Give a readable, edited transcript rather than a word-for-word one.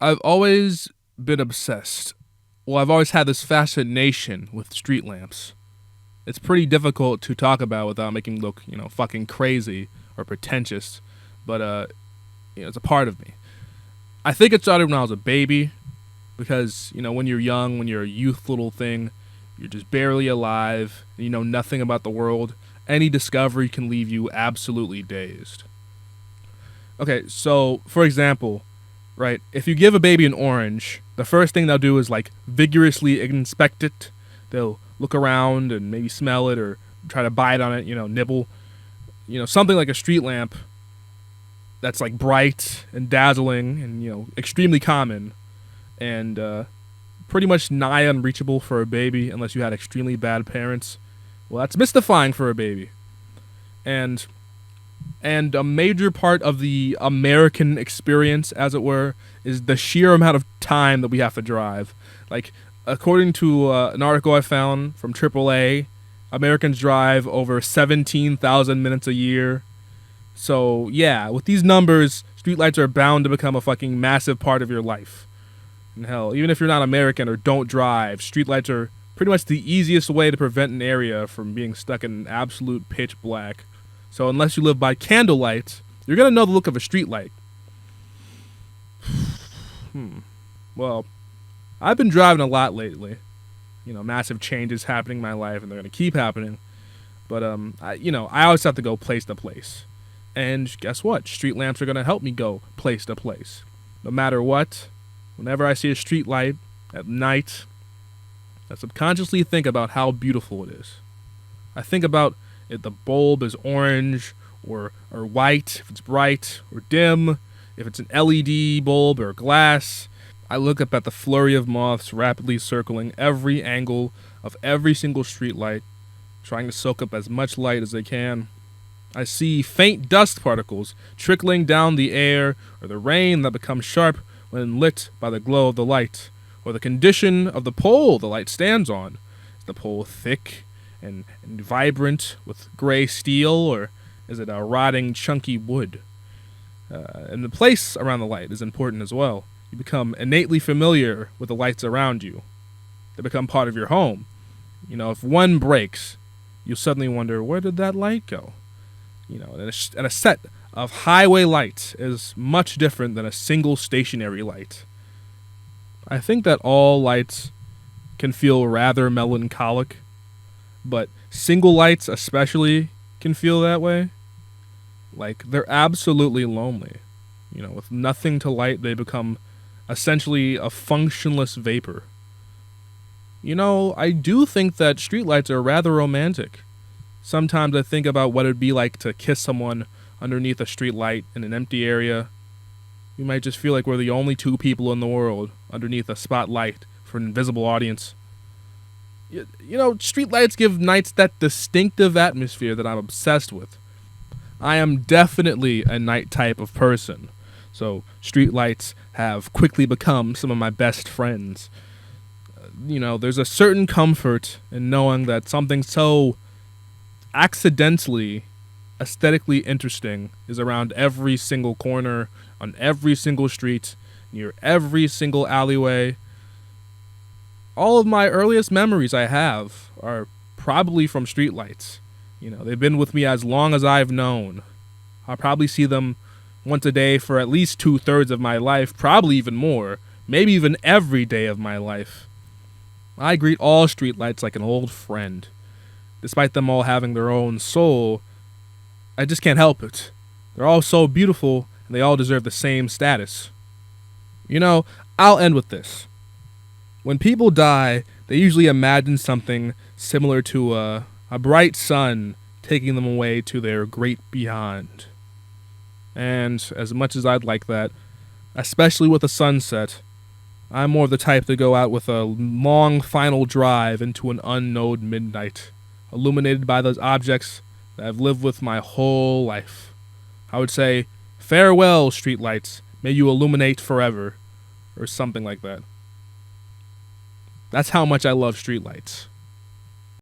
I've always been obsessed. Well, I've always had this fascination with street lamps. It's pretty difficult to talk about without making me look, fucking crazy or pretentious, but it's a part of me. I think it started when I was a baby because, when you're young, when you're a youth little thing, you're just barely alive, and you know nothing about the world. Any discovery can leave you absolutely dazed. Okay, so for example, right, if you give a baby an orange, the first thing they'll do is like vigorously inspect it. They'll look around and maybe smell it or try to bite on it, nibble. Something like a street lamp that's like bright and dazzling and, extremely common and pretty much nigh unreachable for a baby unless you had extremely bad parents. Well, that's mystifying for a baby. And a major part of the American experience, as it were, is the sheer amount of time that we have to drive. Like, according to an article I found from AAA, Americans drive over 17,000 minutes a year. So, yeah, with these numbers, streetlights are bound to become a fucking massive part of your life. And hell, even if you're not American or don't drive, streetlights are pretty much the easiest way to prevent an area from being stuck in absolute pitch black. So unless you live by candlelight, you're going to know the look of a streetlight. Well, I've been driving a lot lately. Massive changes happening in my life, and they're going to keep happening. But, I always have to go place to place. And guess what? Street lamps are going to help me go place to place. No matter what, whenever I see a street light at night, I subconsciously think about how beautiful it is. I think about if the bulb is orange or white, if it's bright or dim, if it's an LED bulb or glass. I look up at the flurry of moths rapidly circling every angle of every single street light, trying to soak up as much light as they can. I see faint dust particles trickling down the air, or the rain that becomes sharp when lit by the glow of the light, or the condition of the pole the light stands on. Is the pole thick and vibrant with gray steel, or is it a rotting, chunky wood? And the place around the light is important as well. You become innately familiar with the lights around you. They become part of your home. If one breaks, you'll suddenly wonder, where did that light go? And a set of highway lights is much different than a single stationary light. I think that all lights can feel rather melancholic, but single lights especially can feel that way. Like, they're absolutely lonely. With nothing to light, they become essentially a functionless vapor. I do think that streetlights are rather romantic. Sometimes I think about what it'd be like to kiss someone underneath a streetlight in an empty area. We might just feel like we're the only two people in the world underneath a spotlight for an invisible audience. Streetlights give nights that distinctive atmosphere that I'm obsessed with. I am definitely a night type of person, so streetlights have quickly become some of my best friends. There's a certain comfort in knowing that something so accidentally aesthetically interesting is around every single corner, on every single street, near every single alleyway. All of my earliest memories I have are probably from streetlights. They've been with me as long as I've known. I'll probably see them once a day for at least 2/3 of my life, probably even more, maybe even every day of my life. I greet all streetlights like an old friend. Despite them all having their own soul, I just can't help it. They're all so beautiful, and they all deserve the same status. I'll end with this. When people die, they usually imagine something similar to a bright sun taking them away to their great beyond. And as much as I'd like that, especially with a sunset, I'm more the type to go out with a long final drive into an unknown midnight, illuminated by those objects that I've lived with my whole life. I would say, farewell, streetlights, may you illuminate forever, or something like that. That's how much I love streetlights.